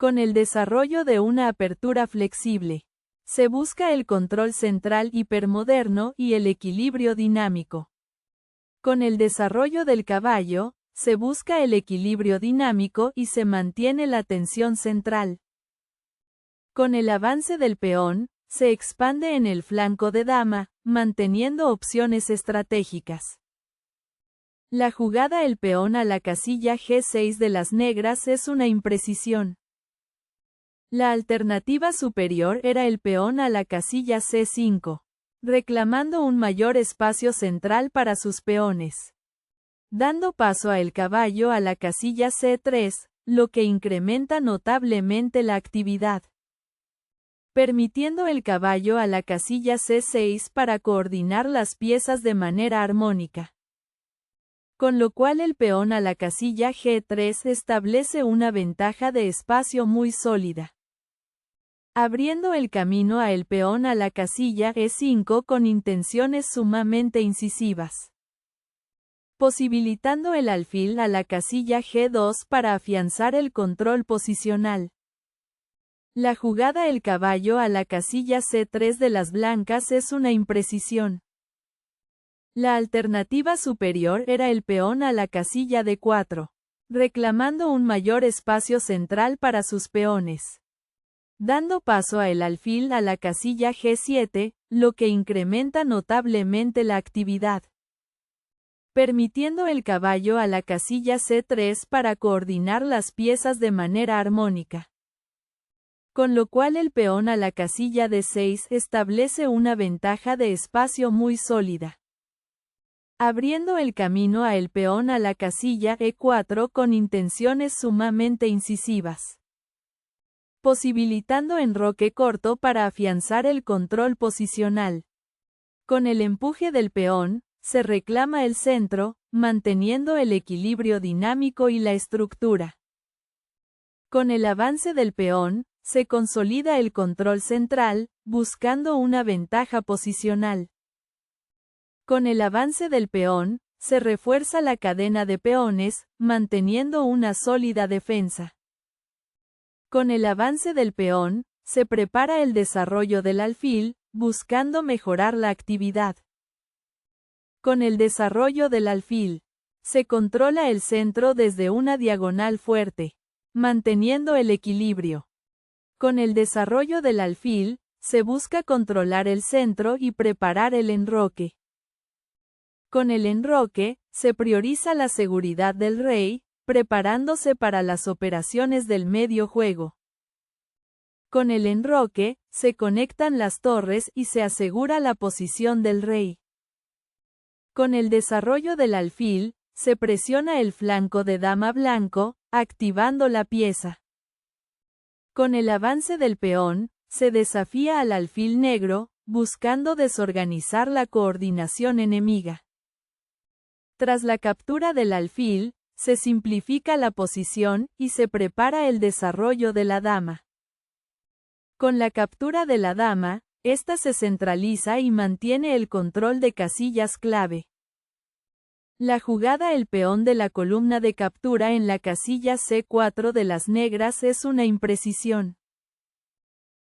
Con el desarrollo de una apertura flexible, se busca el control central hipermoderno y el equilibrio dinámico. Con el desarrollo del caballo, se busca el equilibrio dinámico y se mantiene la tensión central. Con el avance del peón, se expande en el flanco de dama, manteniendo opciones estratégicas. La jugada el peón a la casilla G6 de las negras es una imprecisión. La alternativa superior era el peón a la casilla C5, reclamando un mayor espacio central para sus peones. Dando paso a el caballo a la casilla C3, lo que incrementa notablemente la actividad. Permitiendo el caballo a la casilla C6 para coordinar las piezas de manera armónica. Con lo cual el peón a la casilla G3 establece una ventaja de espacio muy sólida. Abriendo el camino a el peón a la casilla E5 con intenciones sumamente incisivas. Posibilitando el alfil a la casilla G2 para afianzar el control posicional. La jugada el caballo a la casilla C3 de las blancas es una imprecisión. La alternativa superior era el peón a la casilla D4, reclamando un mayor espacio central para sus peones. Dando paso a el alfil a la casilla G7, lo que incrementa notablemente la actividad. Permitiendo el caballo a la casilla C3 para coordinar las piezas de manera armónica. Con lo cual el peón a la casilla D6 establece una ventaja de espacio muy sólida. Abriendo el camino a el peón a la casilla E4 con intenciones sumamente incisivas. Posibilitando enroque corto para afianzar el control posicional. Con el empuje del peón, se reclama el centro, manteniendo el equilibrio dinámico y la estructura. Con el avance del peón, se consolida el control central, buscando una ventaja posicional. Con el avance del peón, se refuerza la cadena de peones, manteniendo una sólida defensa. Con el avance del peón, se prepara el desarrollo del alfil, buscando mejorar la actividad. Con el desarrollo del alfil, se controla el centro desde una diagonal fuerte, manteniendo el equilibrio. Con el desarrollo del alfil, se busca controlar el centro y preparar el enroque. Con el enroque, se prioriza la seguridad del rey, preparándose para las operaciones del medio juego. Con el enroque, se conectan las torres y se asegura la posición del rey. Con el desarrollo del alfil, se presiona el flanco de dama blanco, activando la pieza. Con el avance del peón, se desafía al alfil negro, buscando desorganizar la coordinación enemiga. Tras la captura del alfil, se simplifica la posición y se prepara el desarrollo de la dama. Con la captura de la dama, ésta se centraliza y mantiene el control de casillas clave. La jugada el peón de la columna de captura en la casilla C4 de las negras es una imprecisión.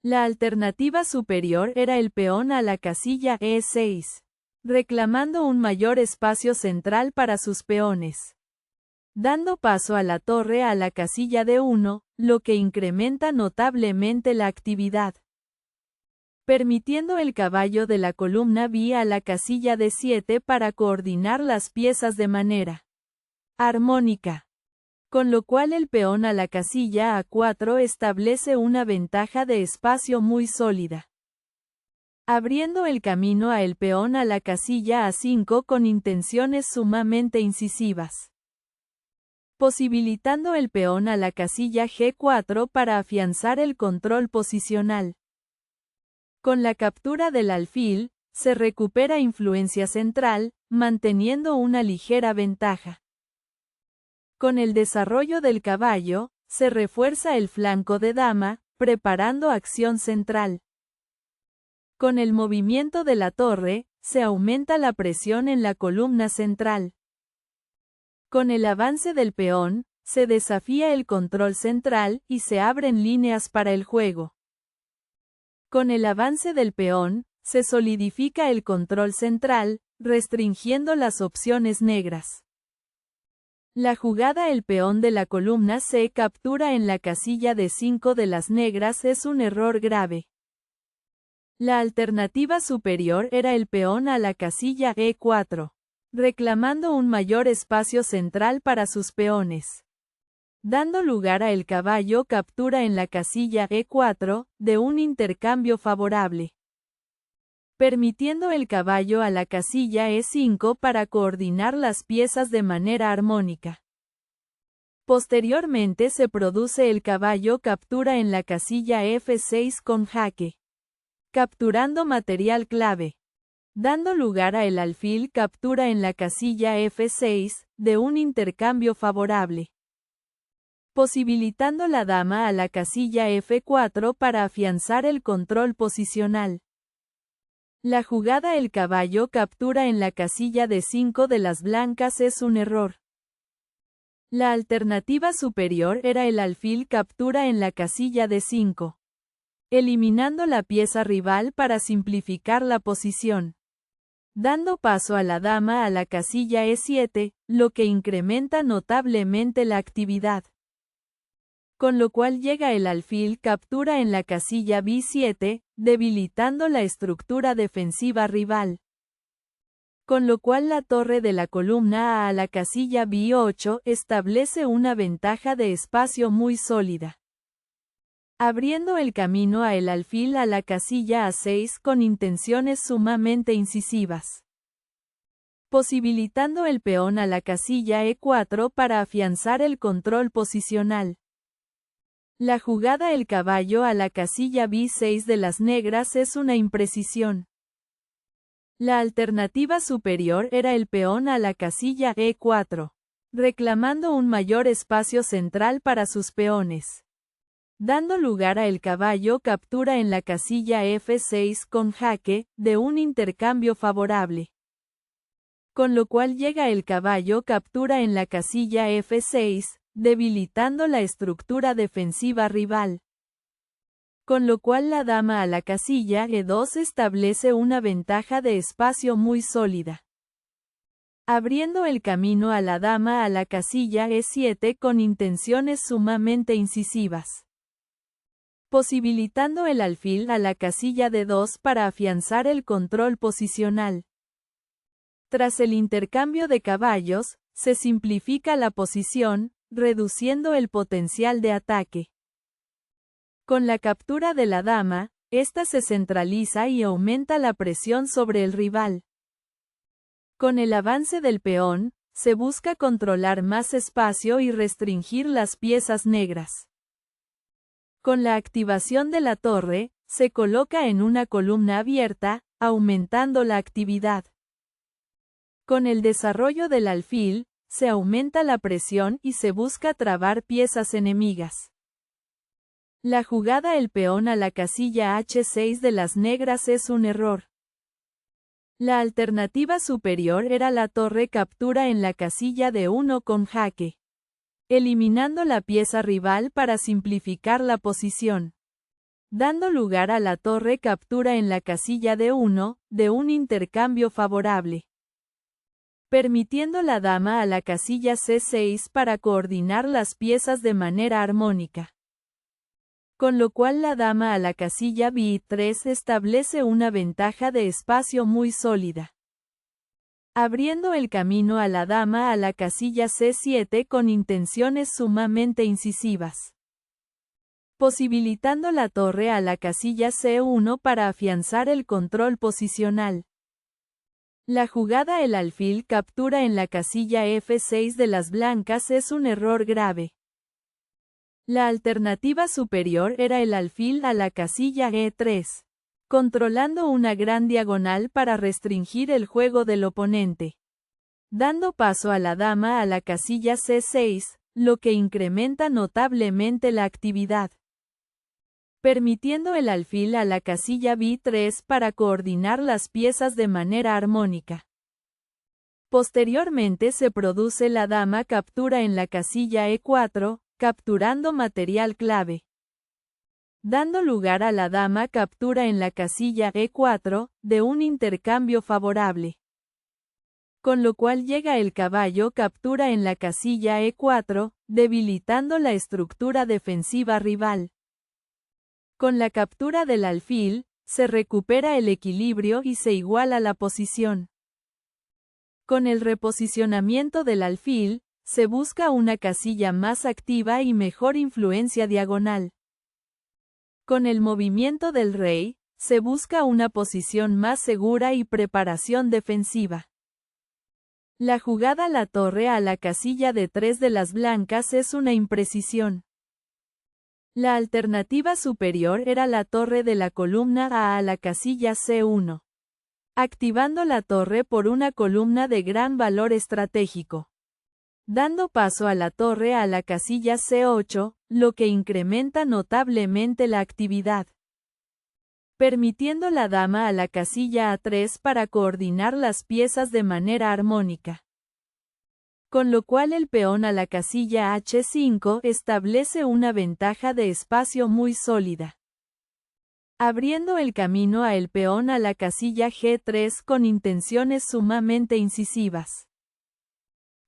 La alternativa superior era el peón a la casilla E6, reclamando un mayor espacio central para sus peones. Dando paso a la torre a la casilla D1, lo que incrementa notablemente la actividad. Permitiendo el caballo de la columna B a la casilla D7 para coordinar las piezas de manera armónica. Con lo cual el peón a la casilla A4 establece una ventaja de espacio muy sólida. Abriendo el camino a el peón a la casilla A5 con intenciones sumamente incisivas. Posibilitando el peón a la casilla G4 para afianzar el control posicional. Con la captura del alfil, se recupera influencia central, manteniendo una ligera ventaja. Con el desarrollo del caballo, se refuerza el flanco de dama, preparando acción central. Con el movimiento de la torre, se aumenta la presión en la columna central. Con el avance del peón, se desafía el control central y se abren líneas para el juego. Con el avance del peón, se solidifica el control central, restringiendo las opciones negras. La jugada el peón de la columna C captura en la casilla de 5 de las negras es un error grave. La alternativa superior era el peón a la casilla E4, reclamando un mayor espacio central para sus peones. Dando lugar a el caballo captura en la casilla E4, de un intercambio favorable. Permitiendo el caballo a la casilla E5 para coordinar las piezas de manera armónica. Posteriormente se produce el caballo captura en la casilla F6 con jaque, capturando material clave. Dando lugar a el alfil captura en la casilla F6, de un intercambio favorable. Posibilitando la dama a la casilla F4 para afianzar el control posicional. La jugada el caballo captura en la casilla de 5 de las blancas es un error. La alternativa superior era el alfil captura en la casilla de 5, eliminando la pieza rival para simplificar la posición. Dando paso a la dama a la casilla E7, lo que incrementa notablemente la actividad. Con lo cual llega el alfil captura en la casilla B7, debilitando la estructura defensiva rival. Con lo cual la torre de la columna A la casilla B8 establece una ventaja de espacio muy sólida. Abriendo el camino a el alfil a la casilla A6 con intenciones sumamente incisivas. Posibilitando el peón a la casilla E4 para afianzar el control posicional. La jugada el caballo a la casilla B6 de las negras es una imprecisión. La alternativa superior era el peón a la casilla E4, reclamando un mayor espacio central para sus peones. Dando lugar a el caballo captura en la casilla F6 con jaque, de un intercambio favorable. Con lo cual llega el caballo captura en la casilla F6, debilitando la estructura defensiva rival. Con lo cual la dama a la casilla E2 establece una ventaja de espacio muy sólida. Abriendo el camino a la dama a la casilla E7 con intenciones sumamente incisivas. Posibilitando el alfil a la casilla D2 para afianzar el control posicional. Tras el intercambio de caballos, se simplifica la posición, reduciendo el potencial de ataque. Con la captura de la dama, ésta se centraliza y aumenta la presión sobre el rival. Con el avance del peón, se busca controlar más espacio y restringir las piezas negras. Con la activación de la torre, se coloca en una columna abierta, aumentando la actividad. Con el desarrollo del alfil, se aumenta la presión y se busca trabar piezas enemigas. La jugada el peón a la casilla H6 de las negras es un error. La alternativa superior era la torre captura en la casilla de 1 con jaque, eliminando la pieza rival para simplificar la posición. Dando lugar a la torre captura en la casilla de 1, de un intercambio favorable. Permitiendo la dama a la casilla C6 para coordinar las piezas de manera armónica. Con lo cual la dama a la casilla B3 establece una ventaja de espacio muy sólida. Abriendo el camino a la dama a la casilla C7 con intenciones sumamente incisivas. Posibilitando la torre a la casilla C1 para afianzar el control posicional. La jugada el alfil captura en la casilla F6 de las blancas es un error grave. La alternativa superior era el alfil a la casilla E3, controlando una gran diagonal para restringir el juego del oponente. Dando paso a la dama a la casilla C6, lo que incrementa notablemente la actividad. Permitiendo el alfil a la casilla B3 para coordinar las piezas de manera armónica. Posteriormente se produce la dama captura en la casilla E4, capturando material clave, dando lugar a la dama captura en la casilla E4, de un intercambio favorable. Con lo cual llega el caballo captura en la casilla E4, debilitando la estructura defensiva rival. Con la captura del alfil, se recupera el equilibrio y se iguala la posición. Con el reposicionamiento del alfil, se busca una casilla más activa y mejor influencia diagonal. Con el movimiento del rey, se busca una posición más segura y preparación defensiva. La jugada la torre a la casilla de 3 de las blancas es una imprecisión. La alternativa superior era la torre de la columna a la casilla C1, activando la torre por una columna de gran valor estratégico, dando paso a la torre a la casilla C8, lo que incrementa notablemente la actividad, permitiendo la dama a la casilla A3 para coordinar las piezas de manera armónica. Con lo cual el peón a la casilla H5 establece una ventaja de espacio muy sólida, abriendo el camino a el peón a la casilla G3 con intenciones sumamente incisivas,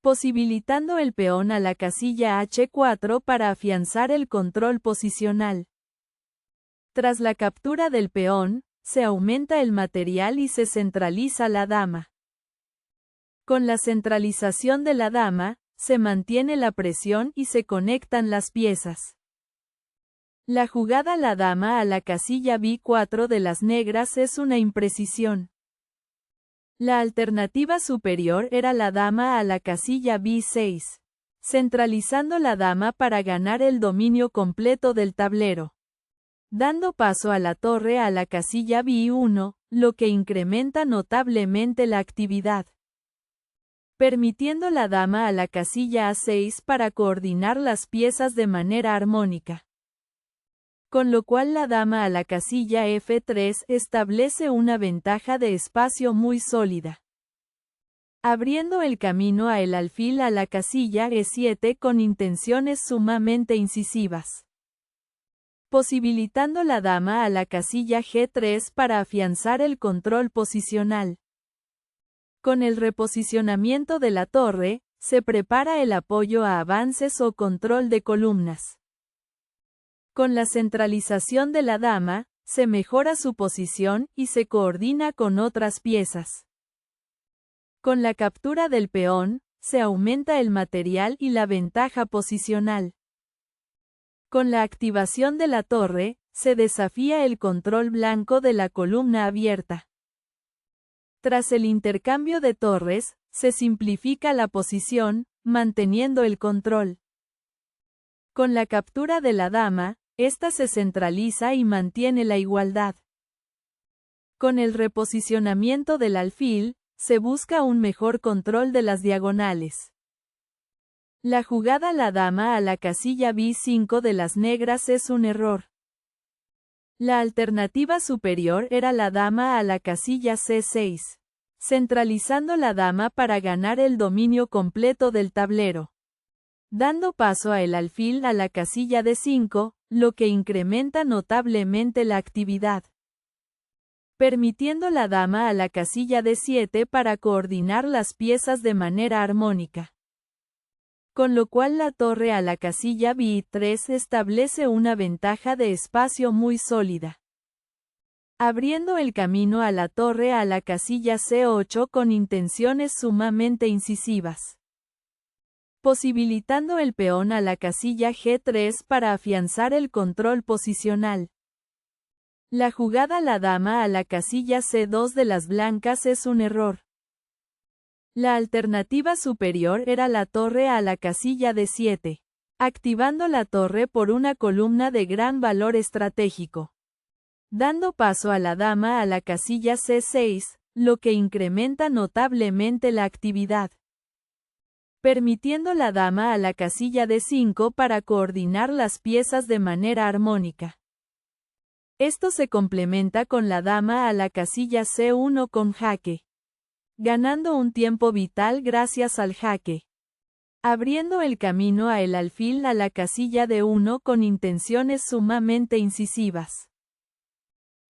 posibilitando el peón a la casilla H4 para afianzar el control posicional. Tras la captura del peón, se aumenta el material y se centraliza la dama. Con la centralización de la dama, se mantiene la presión y se conectan las piezas. La jugada la dama a la casilla B4 de las negras es una imprecisión. La alternativa superior era la dama a la casilla B6, centralizando la dama para ganar el dominio completo del tablero, dando paso a la torre a la casilla B1, lo que incrementa notablemente la actividad, permitiendo la dama a la casilla A6 para coordinar las piezas de manera armónica. Con lo cual la dama a la casilla F3 establece una ventaja de espacio muy sólida, abriendo el camino a el alfil a la casilla E7 con intenciones sumamente incisivas, posibilitando la dama a la casilla G3 para afianzar el control posicional. Con el reposicionamiento de la torre, se prepara el apoyo a avances o control de columnas. Con la centralización de la dama, se mejora su posición y se coordina con otras piezas. Con la captura del peón, se aumenta el material y la ventaja posicional. Con la activación de la torre, se desafía el control blanco de la columna abierta. Tras el intercambio de torres, se simplifica la posición, manteniendo el control. Con la captura de la dama, esta se centraliza y mantiene la igualdad. Con el reposicionamiento del alfil, se busca un mejor control de las diagonales. La jugada la dama a la casilla B5 de las negras es un error. La alternativa superior era la dama a la casilla C6, centralizando la dama para ganar el dominio completo del tablero, dando paso a el alfil a la casilla D5, lo que incrementa notablemente la actividad, permitiendo la dama a la casilla D7 para coordinar las piezas de manera armónica. Con lo cual la torre a la casilla B3 establece una ventaja de espacio muy sólida, abriendo el camino a la torre a la casilla C8 con intenciones sumamente incisivas, posibilitando el peón a la casilla G3 para afianzar el control posicional. La jugada la dama a la casilla C2 de las blancas es un error. La alternativa superior era la torre a la casilla D7, activando la torre por una columna de gran valor estratégico, dando paso a la dama a la casilla C6, lo que incrementa notablemente la actividad, permitiendo la dama a la casilla D5 para coordinar las piezas de manera armónica. Esto se complementa con la dama a la casilla C1 con jaque, ganando un tiempo vital gracias al jaque. Abriendo el camino a el alfil a la casilla D1 con intenciones sumamente incisivas.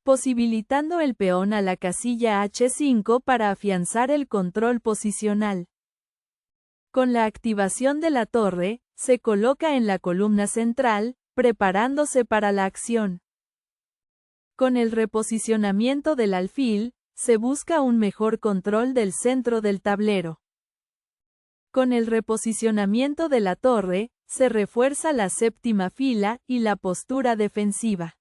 Posibilitando el peón a la casilla H5 para afianzar el control posicional. Con la activación de la torre, se coloca en la columna central, preparándose para la acción. Con el reposicionamiento del alfil, se busca un mejor control del centro del tablero. Con el reposicionamiento de la torre, se refuerza la séptima fila y la postura defensiva.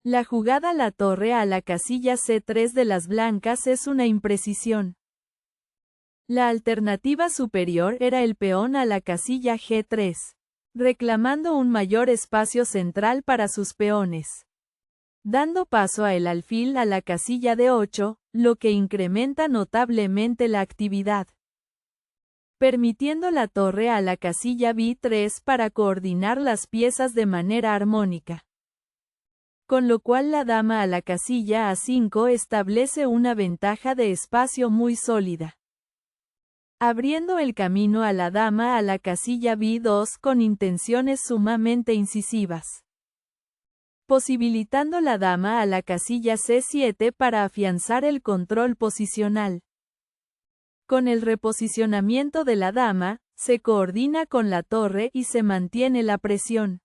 La jugada la torre a la casilla C3 de las blancas es una imprecisión. La alternativa superior era el peón a la casilla G3, reclamando un mayor espacio central para sus peones. Dando paso a el alfil a la casilla D8, lo que incrementa notablemente la actividad. Permitiendo la torre a la casilla B3 para coordinar las piezas de manera armónica. Con lo cual la dama a la casilla A5 establece una ventaja de espacio muy sólida. Abriendo el camino a la dama a la casilla B2 con intenciones sumamente incisivas. Posibilitando la dama a la casilla C7 para afianzar el control posicional. Con el reposicionamiento de la dama, se coordina con la torre y se mantiene la presión.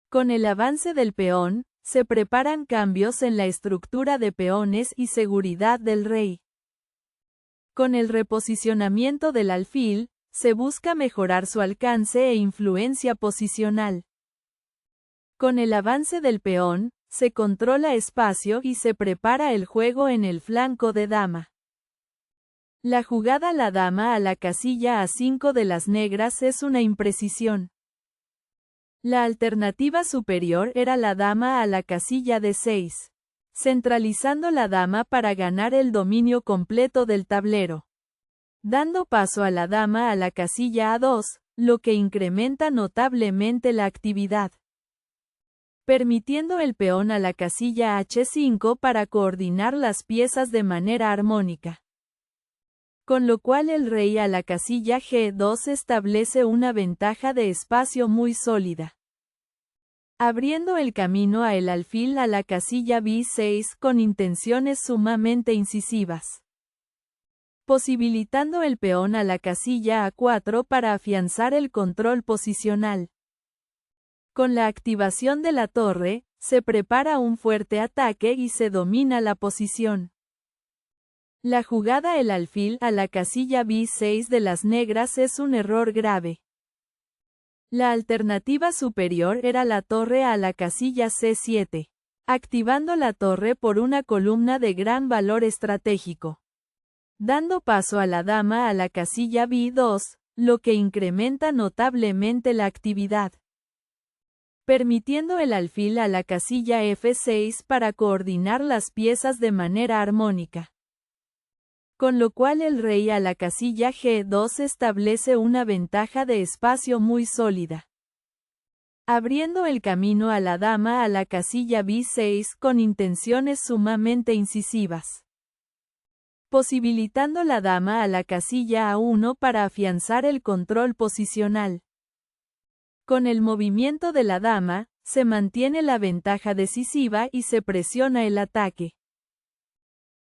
Con el avance del peón, se preparan cambios en la estructura de peones y seguridad del rey. Con el reposicionamiento del alfil, se busca mejorar su alcance e influencia posicional. Con el avance del peón, se controla espacio y se prepara el juego en el flanco de dama. La jugada la dama a la casilla A5 de las negras es una imprecisión. La alternativa superior era la dama a la casilla D6, centralizando la dama para ganar el dominio completo del tablero. Dando paso a la dama a la casilla A2, lo que incrementa notablemente la actividad. Permitiendo el peón a la casilla H5 para coordinar las piezas de manera armónica. Con lo cual el rey a la casilla G2 establece una ventaja de espacio muy sólida. Abriendo el camino a el alfil a la casilla B6 con intenciones sumamente incisivas. Posibilitando el peón a la casilla A4 para afianzar el control posicional. Con la activación de la torre, se prepara un fuerte ataque y se domina la posición. La jugada el alfil a la casilla B6 de las negras es un error grave. La alternativa superior era la torre a la casilla C7, activando la torre por una columna de gran valor estratégico. Dando paso a la dama a la casilla B2, lo que incrementa notablemente la actividad. Permitiendo el alfil a la casilla F6 para coordinar las piezas de manera armónica. Con lo cual el rey a la casilla G2 establece una ventaja de espacio muy sólida. Abriendo el camino a la dama a la casilla B6 con intenciones sumamente incisivas. Posibilitando la dama a la casilla A1 para afianzar el control posicional. Con el movimiento de la dama, se mantiene la ventaja decisiva y se presiona el ataque.